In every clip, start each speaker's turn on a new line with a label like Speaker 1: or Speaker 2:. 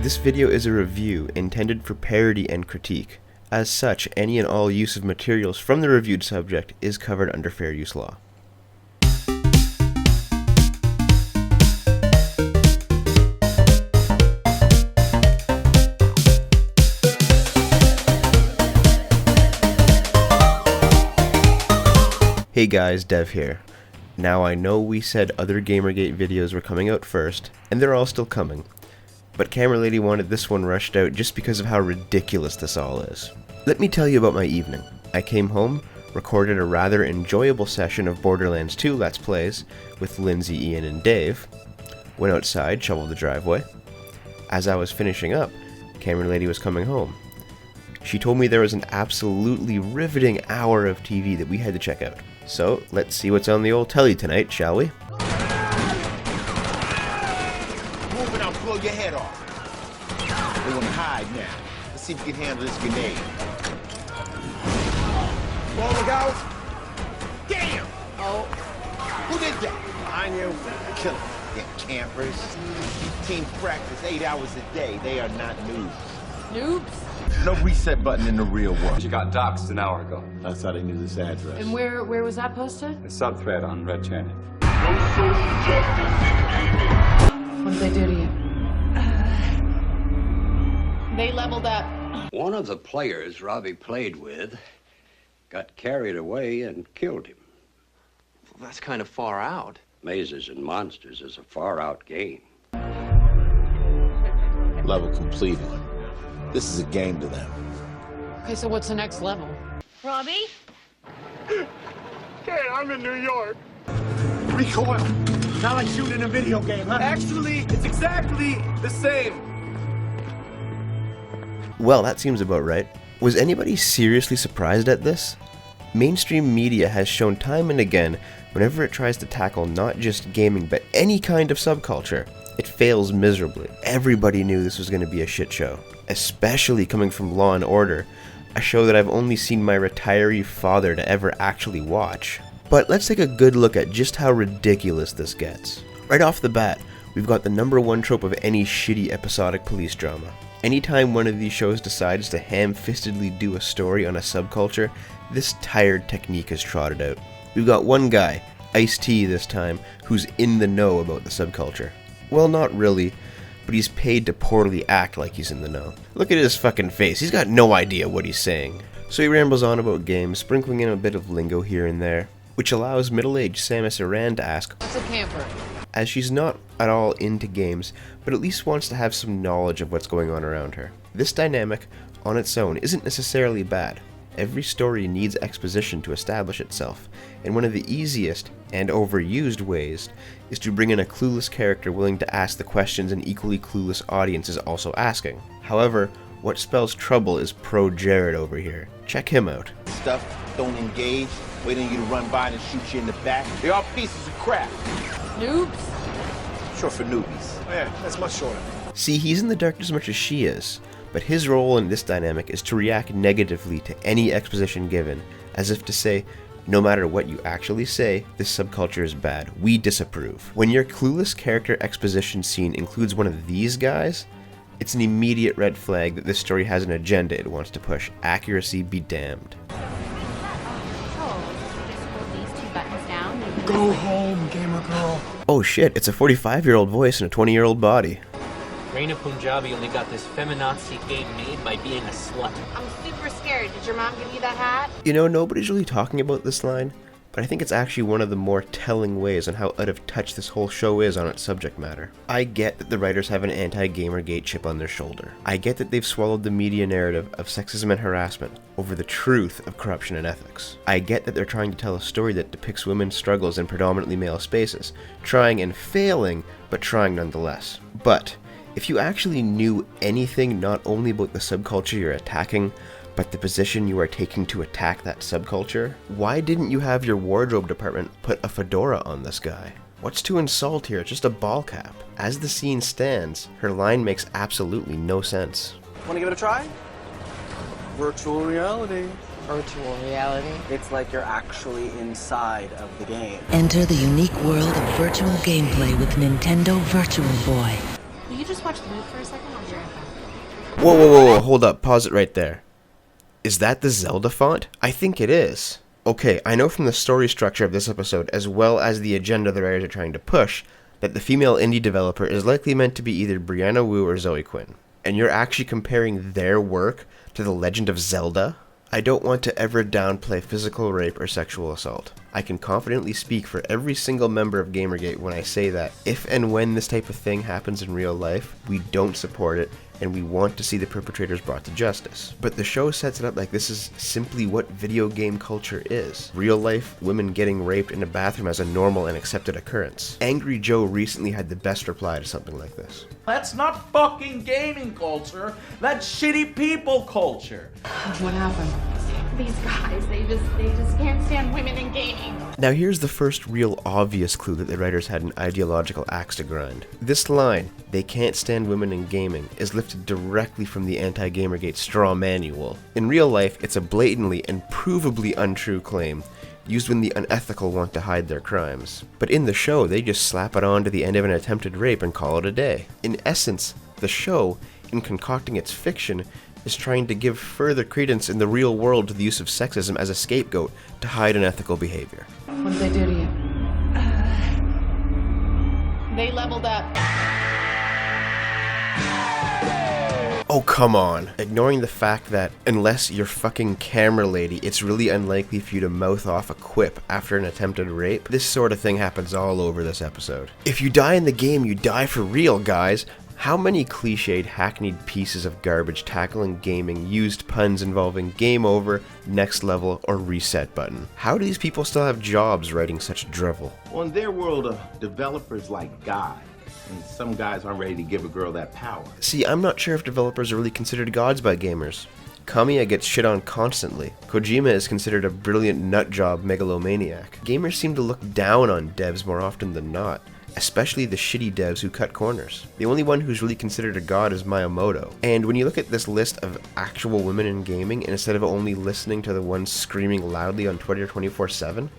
Speaker 1: This video is a review intended for parody and critique. As such, any and all use of materials from the reviewed subject is covered under fair use law. Hey guys, Dev here. Now I know we said other Gamergate videos were coming out first, and they're all still coming, but Camera Lady wanted this one rushed out just because of how ridiculous this all is. Let me tell you about my evening. I came home, recorded a rather enjoyable session of Borderlands 2 Let's Plays with Lindsay, Ian, and Dave, went outside, shoveled the driveway. As I was finishing up, Camera Lady was coming home. She told me there was an absolutely riveting hour of TV that we had to check out. So, let's see what's on the old telly tonight, shall we?
Speaker 2: Move it, I'll blow your head off. They want to hide now. Let's see if we can handle this grenade. Roll the house. Damn! Oh. Who did that? Behind you. Kill them. Damn campers. Team practice 8 hours a day. They are not noobs.
Speaker 3: Noobs?
Speaker 2: No reset button in the real world.
Speaker 4: You got doxxed an hour ago.
Speaker 2: That's how they knew this address.
Speaker 3: And where was that posted?
Speaker 4: A sub-thread on Red Channel.
Speaker 3: What did they do to you? They leveled up.
Speaker 5: One of the players Robbie played with got carried away and killed him.
Speaker 6: Well, that's kind of far out.
Speaker 5: Mazes and Monsters is a far-out game.
Speaker 2: Level completed. This is a game to them.
Speaker 3: Okay, so what's the next level?
Speaker 7: Robbie?
Speaker 8: Okay, I'm in New York.
Speaker 2: Recoil. Not like shooting in a video game, huh?
Speaker 8: Actually, it's exactly the same.
Speaker 1: Well, that seems about right. Was anybody seriously surprised at this? Mainstream media has shown time and again, whenever it tries to tackle not just gaming but any kind of subculture, it fails miserably. Everybody knew this was going to be a shit show, especially coming from Law & Order, a show that I've only seen my retiree father to ever actually watch. But let's take a good look at just how ridiculous this gets. Right off the bat, we've got the #1 trope of any shitty episodic police drama. Anytime one of these shows decides to ham-fistedly do a story on a subculture, this tired technique is trotted out. We've got one guy, Ice-T this time, who's in the know about the subculture. Well, not really, but he's paid to poorly act like he's in the know. Look at his fucking face, he's got no idea what he's saying. So he rambles on about games, sprinkling in a bit of lingo here and there, which allows middle-aged Samus Aran to ask,
Speaker 3: What's a camper?
Speaker 1: as she's not at all into games, but at least wants to have some knowledge of what's going on around her. This dynamic, on its own, isn't necessarily bad. Every story needs exposition to establish itself, and one of the easiest and overused ways is to bring in a clueless character willing to ask the questions an equally clueless audience is also asking. However, what spells trouble is Pro Jared over here. Check him out.
Speaker 2: Stuff, don't engage, waiting on you to run by and shoot you in the back. They are pieces of crap.
Speaker 3: Noobs?
Speaker 2: Short for newbies.
Speaker 8: Oh, yeah, that's much shorter.
Speaker 1: See, he's in the dark as much as she is, but his role in this dynamic is to react negatively to any exposition given, as if to say, no matter what you actually say, this subculture is bad. We disapprove. When your clueless character exposition scene includes one of these guys, it's an immediate red flag that this story has an agenda it wants to push. Accuracy be damned.
Speaker 8: Go home, gamer girl.
Speaker 1: Oh shit, it's a 45-year-old voice and a 20-year-old body.
Speaker 9: Raina Punjabi only got this feminazi game made by being a slut.
Speaker 7: I'm super scared. Did your mom give you that hat?
Speaker 1: You know, nobody's really talking about this line, but I think it's actually one of the more telling ways on how out of touch this whole show is on its subject matter. I get that the writers have an anti-Gamergate chip on their shoulder. I get that they've swallowed the media narrative of sexism and harassment over the truth of corruption and ethics. I get that they're trying to tell a story that depicts women's struggles in predominantly male spaces, trying and failing, but trying nonetheless. But if you actually knew anything not only about the subculture you're attacking, but the position you are taking to attack that subculture, why didn't you have your wardrobe department put a fedora on this guy? What's to insult here? It's just a ball cap. As the scene stands, her line makes absolutely no sense.
Speaker 8: Want to give it a try? Virtual reality.
Speaker 3: Virtual reality?
Speaker 8: It's like you're actually inside of the game.
Speaker 10: Enter the unique world of virtual gameplay with Nintendo Virtual Boy.
Speaker 7: Will you just watch the movie for a second? I'll be right back.
Speaker 1: Whoa, whoa, whoa, whoa, hold up, pause it right there. Is that the Zelda font? I think it is. Okay, I know from the story structure of this episode, as well as the agenda the writers are trying to push, that the female indie developer is likely meant to be either Brianna Wu or Zoe Quinn. And you're actually comparing their work to The Legend of Zelda? I don't want to ever downplay physical rape or sexual assault. I can confidently speak for every single member of Gamergate when I say that if and when this type of thing happens in real life, we don't support it, and we want to see the perpetrators brought to justice. But the show sets it up like this is simply what video game culture is. Real life women getting raped in a bathroom as a normal and accepted occurrence. Angry Joe recently had the best reply to something like this.
Speaker 11: That's not fucking gaming culture, that's shitty people culture.
Speaker 3: What happened?
Speaker 7: These guys, they just can't stand women in gaming.
Speaker 1: Now here's the first real obvious clue that the writers had an ideological axe to grind. This line, "they can't stand women in gaming," is lifted directly from the anti-Gamergate straw manual. In real life, it's a blatantly and provably untrue claim, used when the unethical want to hide their crimes. But in the show, they just slap it on to the end of an attempted rape and call it a day. In essence, the show, in concocting its fiction, is trying to give further credence in the real world to the use of sexism as a scapegoat to hide unethical behavior.
Speaker 3: What did they do to you? They leveled up.
Speaker 1: Oh, come on. Ignoring the fact that, unless you're fucking camera lady, it's really unlikely for you to mouth off a quip after an attempted rape, this sort of thing happens all over this episode. If you die in the game, you die for real, guys. How many cliched, hackneyed pieces of garbage tackling gaming used puns involving game over, next level, or reset button? How do these people still have jobs writing such drivel?
Speaker 2: Well, in their world, developers like God. And some guys aren't ready to give a girl that power.
Speaker 1: See, I'm not sure if developers are really considered gods by gamers. Kamiya gets shit on constantly. Kojima is considered a brilliant nutjob megalomaniac. Gamers seem to look down on devs more often than not, especially the shitty devs who cut corners. The only one who's really considered a god is Miyamoto. And when you look at this list of actual women in gaming, instead of only listening to the ones screaming loudly on Twitter 24/7,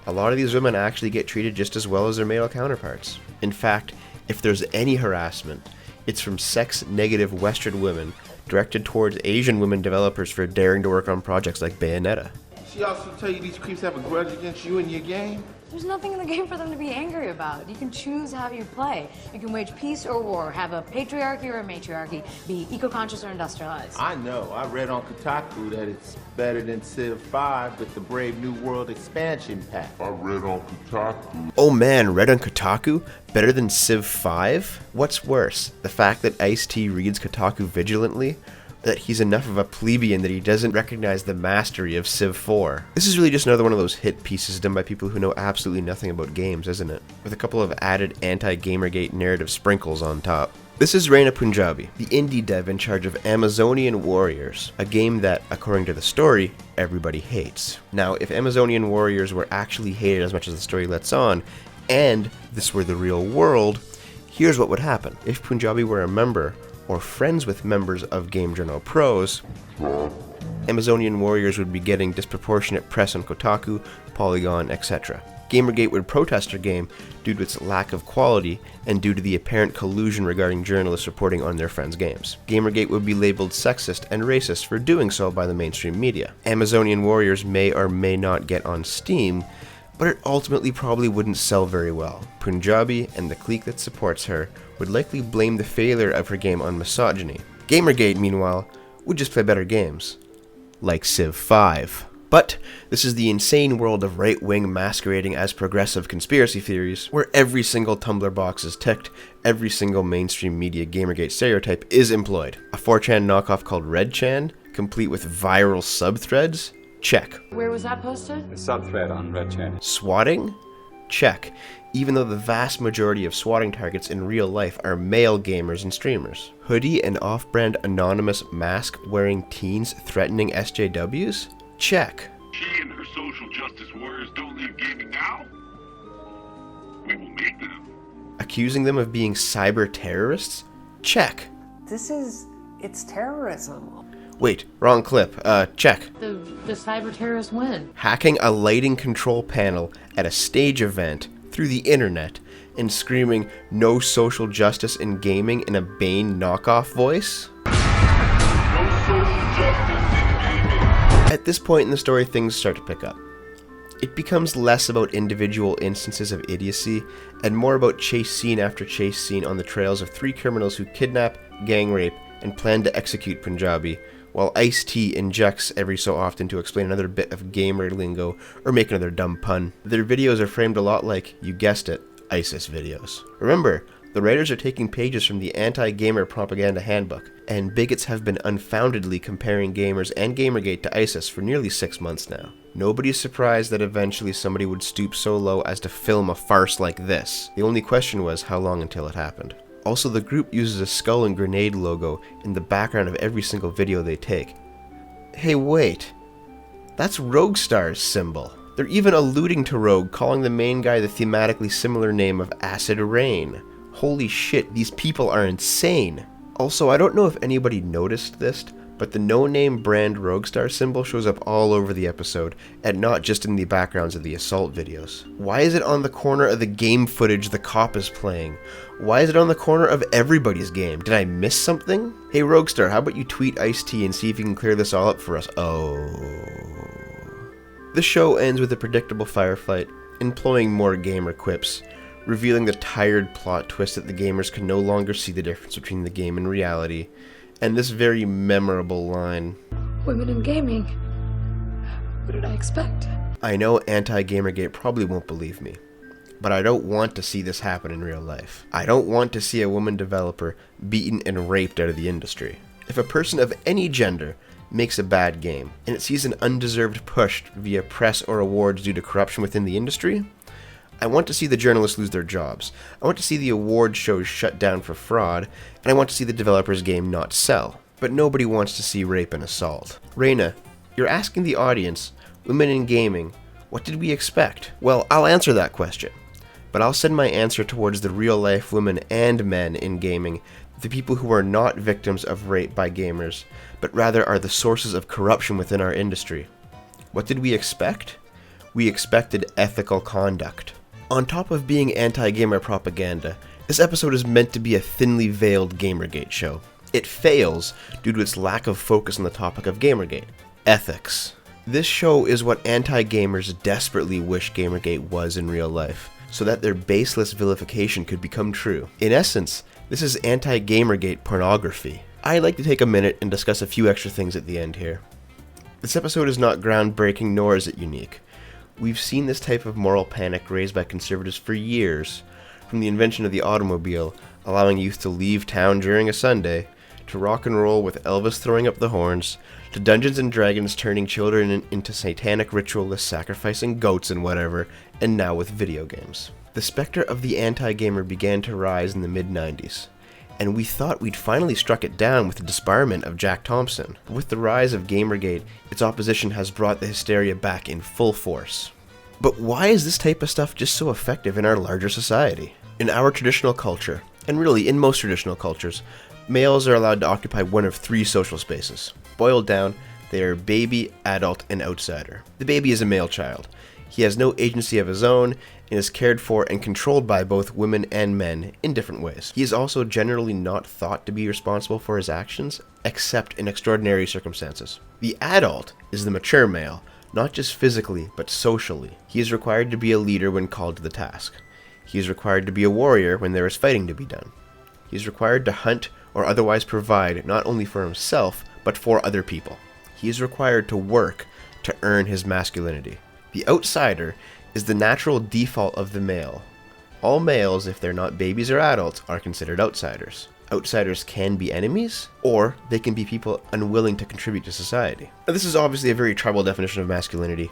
Speaker 1: a lot of these women actually get treated just as well as their male counterparts. In fact, if there's any harassment, it's from sex-negative Western women directed towards Asian women developers for daring to work on projects like Bayonetta.
Speaker 2: She also tell you these creeps have a grudge against you in your game?
Speaker 12: There's nothing in the game for them to be angry about. You can choose how you play. You can wage peace or war, have a patriarchy or a matriarchy, be eco-conscious or industrialized.
Speaker 2: I know. I read on Kotaku that it's better than Civ 5 with the Brave New World expansion pack. I read on Kotaku.
Speaker 1: Oh man, read on Kotaku? Better than Civ 5? What's worse, the fact that Ice-T reads Kotaku vigilantly? That he's enough of a plebeian that he doesn't recognize the mastery of Civ 4. This is really just another one of those hit pieces done by people who know absolutely nothing about games, isn't it? With a couple of added anti-Gamergate narrative sprinkles on top. This is Reina Punjabi, the indie dev in charge of Amazonian Warriors, a game that, according to the story, everybody hates. Now, if Amazonian Warriors were actually hated as much as the story lets on, and this were the real world, here's what would happen. If Punjabi were a member, or friends with members of Game Journal Pros, Amazonian Warriors would be getting disproportionate press on Kotaku, Polygon, etc. Gamergate would protest her game due to its lack of quality and due to the apparent collusion regarding journalists reporting on their friends' games. Gamergate would be labeled sexist and racist for doing so by the mainstream media. Amazonian Warriors may or may not get on Steam, but it ultimately probably wouldn't sell very well. Punjabi and the clique that supports her would likely blame the failure of her game on misogyny. Gamergate, meanwhile, would just play better games, like Civ 5. But this is the insane world of right-wing masquerading as progressive conspiracy theories, where every single Tumblr box is ticked, every single mainstream media Gamergate stereotype is employed. A 4chan knockoff called RedChan, complete with viral subthreads? Check.
Speaker 3: Where was that posted?
Speaker 4: The subthread on RedChannel.
Speaker 1: Swatting? Check. Even though the vast majority of swatting targets in real life are male gamers and streamers. Hoodie and off-brand anonymous mask-wearing teens threatening SJWs? Check.
Speaker 13: She and her social justice warriors don't leave gaming now? We will make them.
Speaker 1: Accusing them of being cyber terrorists? Check.
Speaker 14: It's terrorism.
Speaker 1: Wait, wrong clip. Check.
Speaker 3: The cyber terrorists win.
Speaker 1: Hacking a lighting control panel at a stage event through the internet and screaming no social justice in gaming in a Bane knockoff voice? At this point in the story, things start to pick up. It becomes less about individual instances of idiocy and more about chase scene after chase scene on the trails of 3 criminals who kidnap, gang rape, and plan to execute Punjabi, while Ice-T injects every so often to explain another bit of gamer lingo or make another dumb pun. Their videos are framed a lot like, you guessed it, ISIS videos. Remember, the writers are taking pages from the anti-gamer propaganda handbook, and bigots have been unfoundedly comparing gamers and Gamergate to ISIS for nearly 6 months now. Nobody's surprised that eventually somebody would stoop so low as to film a farce like this. The only question was how long until it happened. Also, the group uses a skull and grenade logo in the background of every single video they take. Hey wait, that's Roguestar's symbol. They're even alluding to Rogue, calling the main guy the thematically similar name of Acid Rain. Holy shit, these people are insane. Also, I don't know if anybody noticed this, but the no-name brand Roguestar symbol shows up all over the episode, and not just in the backgrounds of the assault videos. Why is it on the corner of the game footage the cop is playing? Why is it on the corner of everybody's game? Did I miss something? Hey Roguestar, how about you tweet Ice-T and see if you can clear this all up for us? Oh. The show ends with a predictable firefight, employing more gamer quips, revealing the tired plot twist that the gamers can no longer see the difference between the game and reality, and this very memorable line.
Speaker 12: Women in gaming. What did I expect?
Speaker 1: I know anti-Gamergate probably won't believe me, but I don't want to see this happen in real life. I don't want to see a woman developer beaten and raped out of the industry. If a person of any gender makes a bad game, and it sees an undeserved push via press or awards due to corruption within the industry, I want to see the journalists lose their jobs, I want to see the award shows shut down for fraud, and I want to see the developer's game not sell. But nobody wants to see rape and assault. Reina, you're asking the audience, women in gaming, what did we expect? Well, I'll answer that question, but I'll send my answer towards the real-life women and men in gaming, the people who are not victims of rape by gamers, but rather are the sources of corruption within our industry. What did we expect? We expected ethical conduct. On top of being anti-gamer propaganda, this episode is meant to be a thinly veiled Gamergate show. It fails due to its lack of focus on the topic of Gamergate, ethics. This show is what anti-gamers desperately wish Gamergate was in real life, so that their baseless vilification could become true. In essence, this is anti-Gamergate pornography. I'd like to take a minute and discuss a few extra things at the end here. This episode is not groundbreaking, nor is it unique. We've seen this type of moral panic raised by conservatives for years, from the invention of the automobile, allowing youth to leave town during a Sunday, to rock and roll with Elvis throwing up the horns, to Dungeons and Dragons turning children into satanic ritualists sacrificing goats and whatever, and now with video games. The specter of the anti-gamer began to rise in the mid-90s, and we thought we'd finally struck it down with the disbarment of Jack Thompson. But with the rise of Gamergate, its opposition has brought the hysteria back in full force. But why is this type of stuff just so effective in our larger society? In our traditional culture, and really in most traditional cultures, males are allowed to occupy one of 3 social spaces. Boiled down, they are baby, adult, and outsider. The baby is a male child. He has no agency of his own, and is cared for and controlled by both women and men in different ways. He is also generally not thought to be responsible for his actions, except in extraordinary circumstances. The adult is the mature male, not just physically, but socially. He is required to be a leader when called to the task. He is required to be a warrior when there is fighting to be done. He is required to hunt or otherwise provide not only for himself, but for other people. He is required to work to earn his masculinity. The outsider is the natural default of the male. All males, if they're not babies or adults, are considered outsiders. Outsiders can be enemies, or they can be people unwilling to contribute to society. Now, this is obviously a very tribal definition of masculinity,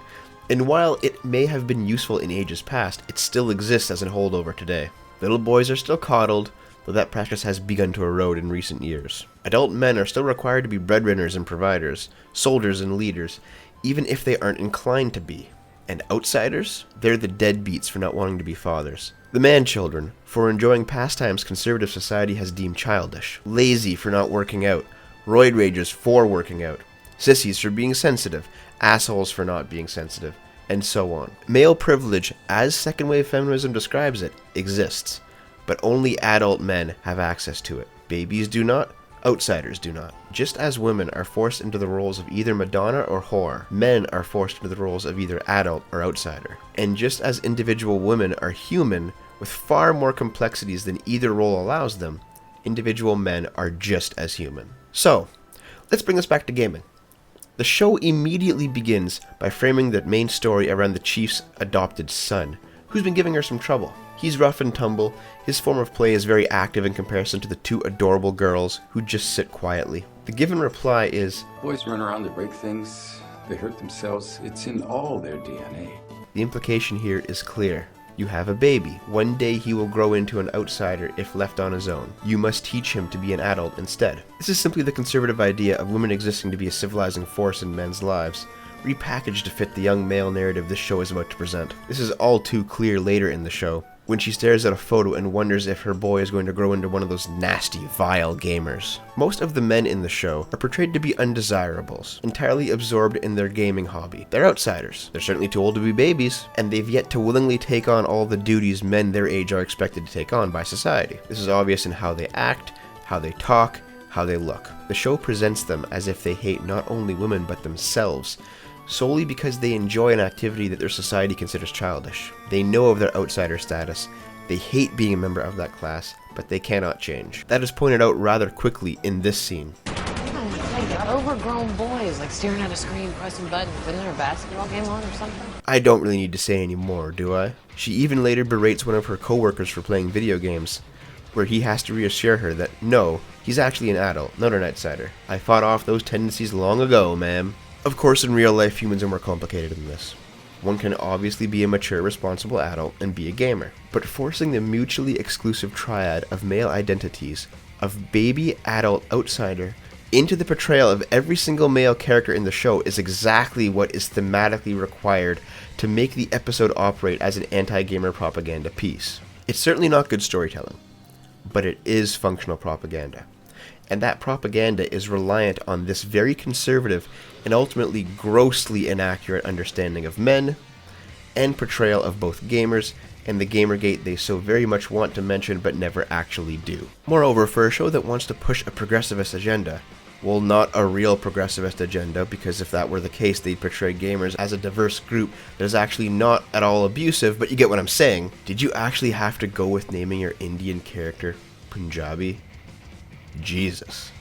Speaker 1: and while it may have been useful in ages past, it still exists as a holdover today. Little boys are still coddled, though that practice has begun to erode in recent years. Adult men are still required to be breadwinners and providers, soldiers and leaders, even if they aren't inclined to be. And outsiders? They're the deadbeats for not wanting to be fathers. The man-children, for enjoying pastimes conservative society has deemed childish. Lazy for not working out. Roid ragers for working out. Sissies for being sensitive. Assholes for not being sensitive. And so on. Male privilege, as second-wave feminism describes it, exists. But only adult men have access to it. Babies do not. Outsiders do not. Just as women are forced into the roles of either Madonna or whore, men are forced into the roles of either adult or outsider. And just as individual women are human, with far more complexities than either role allows them, individual men are just as human. So, let's bring this back to gaming. The show immediately begins by framing the main story around the chief's adopted son, who's been giving her some trouble. He's rough and tumble, his form of play is very active in comparison to the two adorable girls who just sit quietly. The given reply is,
Speaker 4: Boys run around, they break things, they hurt themselves. It's in all their DNA.
Speaker 1: The implication here is clear. You have a baby. One day he will grow into an outsider if left on his own. You must teach him to be an adult instead. This is simply the conservative idea of women existing to be a civilizing force in men's lives, repackaged to fit the young male narrative this show is about to present. This is all too clear later in the show, when she stares at a photo and wonders if her boy is going to grow into one of those nasty, vile gamers. Most of the men in the show are portrayed to be undesirables, entirely absorbed in their gaming hobby. They're outsiders. They're certainly too old to be babies, and they've yet to willingly take on all the duties men their age are expected to take on by society. This is obvious in how they act, how they talk, how they look. The show presents them as if they hate not only women but themselves, solely because they enjoy an activity that their society considers childish. They know of their outsider status, they hate being a member of that class, but they cannot change. That is pointed out rather quickly in this scene.
Speaker 3: Like overgrown boys, like staring at a screen, pressing buttons. Isn't there a basketball game on or something?
Speaker 1: I don't really need to say any more, do I? She even later berates one of her coworkers for playing video games, where he has to reassure her that no, he's actually an adult, not an outsider. I fought off those tendencies long ago, ma'am. Of course, in real life, humans are more complicated than this. One can obviously be a mature, responsible adult and be a gamer, but forcing the mutually exclusive triad of male identities, of baby, adult, outsider, into the portrayal of every single male character in the show is exactly what is thematically required to make the episode operate as an anti-gamer propaganda piece. It's certainly not good storytelling, but it is functional propaganda. And that propaganda is reliant on this very conservative and ultimately grossly inaccurate understanding of men, and portrayal of both gamers and the Gamergate they so very much want to mention but never actually do. Moreover, for a show that wants to push a progressivist agenda, well, not a real progressivist agenda, because if that were the case, they'd portray gamers as a diverse group that is actually not at all abusive, but you get what I'm saying. Did you actually have to go with naming your Indian character Punjabi? Jesus.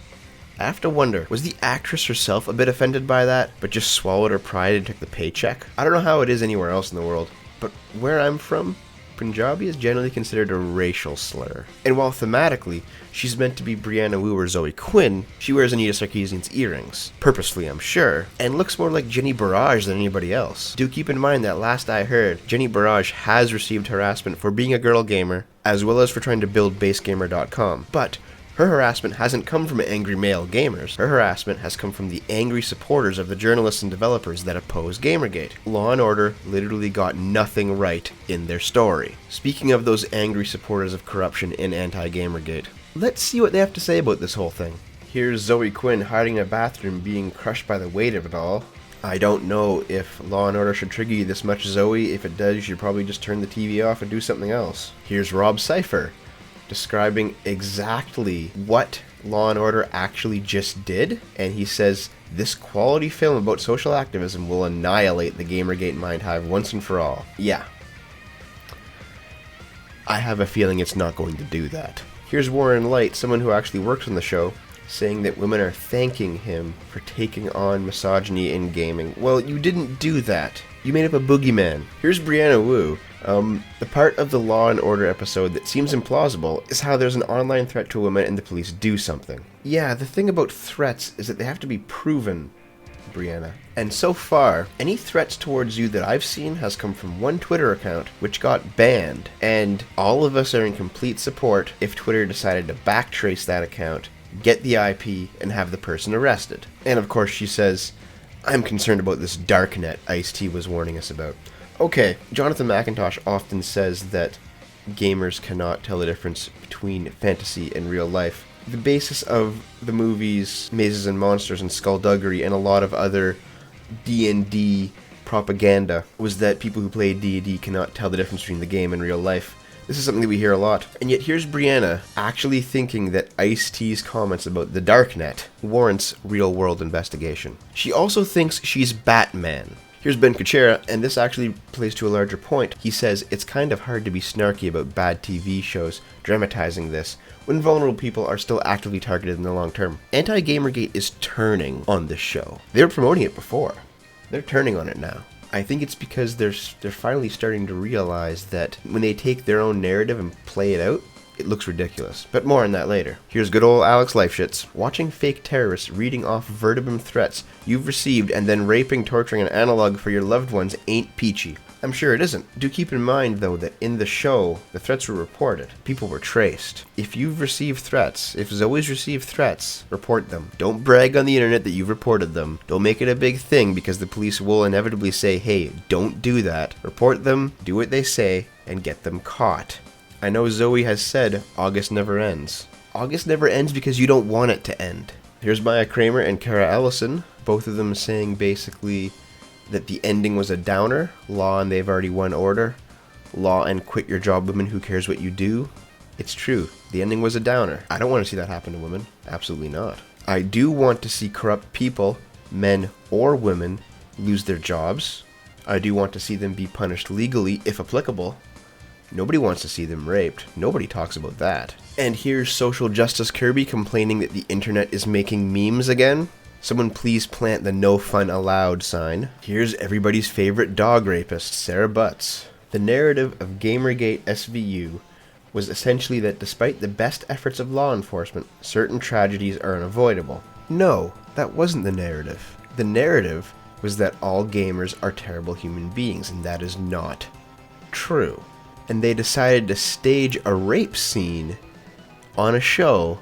Speaker 1: I have to wonder, was the actress herself a bit offended by that, but just swallowed her pride and took the paycheck? I don't know how it is anywhere else in the world, but where I'm from, Punjabi is generally considered a racial slur. And while thematically, she's meant to be Brianna Wu or Zoe Quinn, she wears Anita Sarkeesian's earrings. Purposefully, I'm sure, and looks more like Jenny Barrage than anybody else. Do keep in mind that last I heard, Jenny Barrage has received harassment for being a girl gamer, as well as for trying to build basegamer.com. But her harassment hasn't come from angry male gamers. Her harassment has come from the angry supporters of the journalists and developers that oppose Gamergate. Law & Order literally got nothing right in their story. Speaking of those angry supporters of corruption in anti-Gamergate, let's see what they have to say about this whole thing. Here's Zoe Quinn hiding in a bathroom being crushed by the weight of it all. I don't know if Law & Order should trigger you this much, Zoe. If it does, you should probably just turn the TV off and do something else. Here's Rob Cypher, describing exactly what Law & Order actually just did, and he says, this quality film about social activism will annihilate the Gamergate mind hive once and for all. Yeah. I have a feeling it's not going to do that. Here's Warren Light, someone who actually works on the show, saying that women are thanking him for taking on misogyny in gaming. Well, you didn't do that. You made up a boogeyman. Here's Brianna Wu. The part of the Law & Order episode that seems implausible is how there's an online threat to a woman and the police do something. Yeah, the thing about threats is that they have to be proven, Brianna. And so far, any threats towards you that I've seen has come from one Twitter account, which got banned. And all of us are in complete support if Twitter decided to backtrace that account, get the IP, and have the person arrested. And of course she says, I'm concerned about this darknet Ice-T was warning us about. Okay, Jonathan McIntosh often says that gamers cannot tell the difference between fantasy and real life. The basis of the movies Mazes and Monsters and Skullduggery and a lot of other D&D propaganda was that people who play D&D cannot tell the difference between the game and real life This is something that we hear a lot. And yet here's Brianna actually thinking that Ice-T's comments about the darknet warrants real-world investigation. She also thinks she's Batman. Here's Ben Kuchera, and this actually plays to a larger point. He says, it's kind of hard to be snarky about bad TV shows dramatizing this when vulnerable people are still actively targeted in the long term. Anti-Gamergate is turning on this show. They were promoting it before. They're turning on it now. I think it's because they're finally starting to realize that when they take their own narrative and play it out, it looks ridiculous. But more on that later. Here's good old Alex Lifeshits. Watching fake terrorists reading off verbatim threats you've received and then raping, torturing an analog for your loved ones ain't peachy. I'm sure it isn't. Do keep in mind, though, that in the show, the threats were reported. People were traced. If you've received threats, if Zoe's received threats, report them. Don't brag on the internet that you've reported them. Don't make it a big thing because the police will inevitably say, hey, don't do that. Report them, do what they say, and get them caught. I know Zoe has said August never ends. August never ends because you don't want it to end. Here's Maya Kramer and Kara Ellison, both of them saying basically that the ending was a downer. Law and they've already won order. Law and quit your job, women, who cares what you do. It's true. The ending was a downer. I don't want to see that happen to women. Absolutely not. I do want to see corrupt people, men or women, lose their jobs. I do want to see them be punished legally, if applicable. Nobody wants to see them raped. Nobody talks about that. And here's Social Justice Kirby complaining that the internet is making memes again. Someone please plant the no fun allowed sign. Here's everybody's favorite dog rapist, Sarah Butts. The narrative of Gamergate SVU was essentially that despite the best efforts of law enforcement, certain tragedies are unavoidable. No, that wasn't the narrative. The narrative was that all gamers are terrible human beings, and that is not true. And they decided to stage a rape scene on a show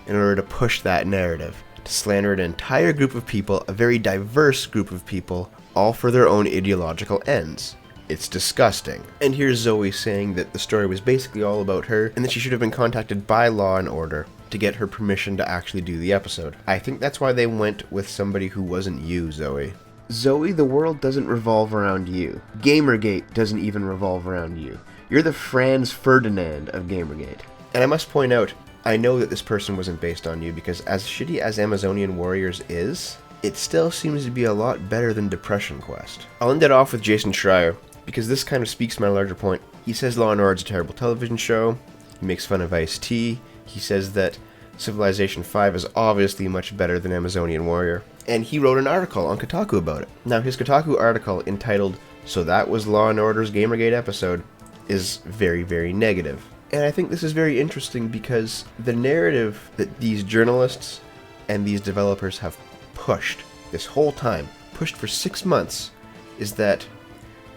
Speaker 1: in order to push that narrative, to slander an entire group of people, a very diverse group of people, all for their own ideological ends. It's disgusting. And here's Zoe saying that the story was basically all about her, and that she should have been contacted by Law and Order to get her permission to actually do the episode. I think that's why they went with somebody who wasn't you, Zoe. Zoe, the world doesn't revolve around you. Gamergate doesn't even revolve around you. You're the Franz Ferdinand of Gamergate. And I must point out, I know that this person wasn't based on you because as shitty as Amazonian Warriors is, it still seems to be a lot better than Depression Quest. I'll end it off with Jason Schreier because this kind of speaks to my larger point. He says Law & Order is a terrible television show. He makes fun of Ice-T. He says that Civilization 5 is obviously much better than Amazonian Warrior. And he wrote an article on Kotaku about it. Now, his Kotaku article entitled, "So That Was Law & Order's Gamergate Episode," is very, very negative. And I think this is very interesting because the narrative that these journalists and these developers have pushed this whole time, pushed for 6 months, is that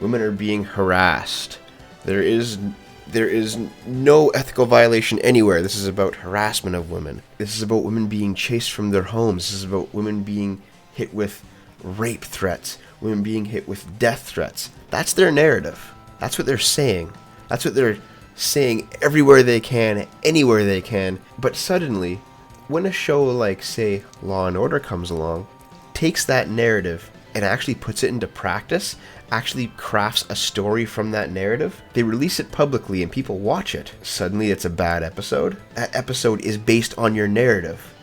Speaker 1: women are being harassed. There is no ethical violation anywhere. This is about harassment of women. This is about women being chased from their homes. This is about women being hit with rape threats, women being hit with death threats. That's their narrative. That's what they're saying. That's what they're saying everywhere they can, anywhere they can. But suddenly, when a show like, say, Law & Order comes along, takes that narrative and actually puts it into practice, actually crafts a story from that narrative, they release it publicly and people watch it. Suddenly it's a bad episode. That episode is based on your narrative.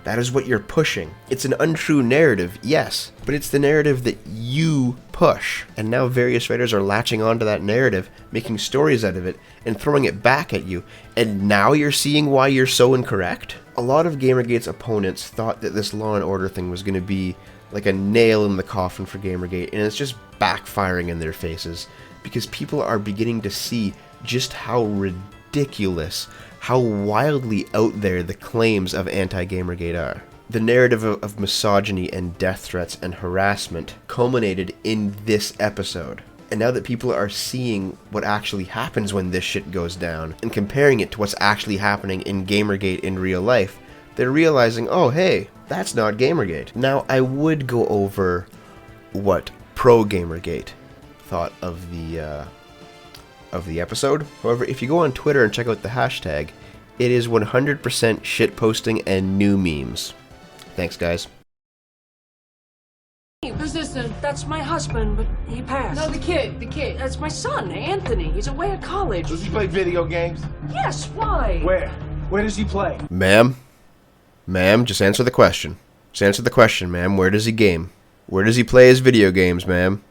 Speaker 1: That is what you're pushing. It's an untrue narrative, yes, but it's the narrative that you push. And now various writers are latching onto that narrative, making stories out of it, and throwing it back at you. And now you're seeing why you're so incorrect? A lot of Gamergate's opponents thought that this Law & Order thing was going to be like a nail in the coffin for Gamergate, and it's just backfiring in their faces because people are beginning to see just how ridiculous, how wildly out there the claims of anti-Gamergate are. The narrative of misogyny and death threats and harassment culminated in this episode. And now that people are seeing what actually happens when this shit goes down and comparing it to what's actually happening in Gamergate in real life, they're realizing, oh hey, that's not Gamergate. Now, I would go over what pro-Gamergate thought of the episode. However, if you go on Twitter and check out the hashtag, it is 100% shitposting and new memes. Thanks, guys.
Speaker 12: Who's this then?
Speaker 15: That's my husband, but he passed.
Speaker 12: No, the kid.
Speaker 15: That's my son, Anthony. He's away at college.
Speaker 2: Does he play video games?
Speaker 15: Yes, why?
Speaker 8: Where? Where does he play?
Speaker 1: Ma'am? Ma'am, just answer the question. Just answer the question, ma'am. Where does he game? Where does he play his video games, ma'am?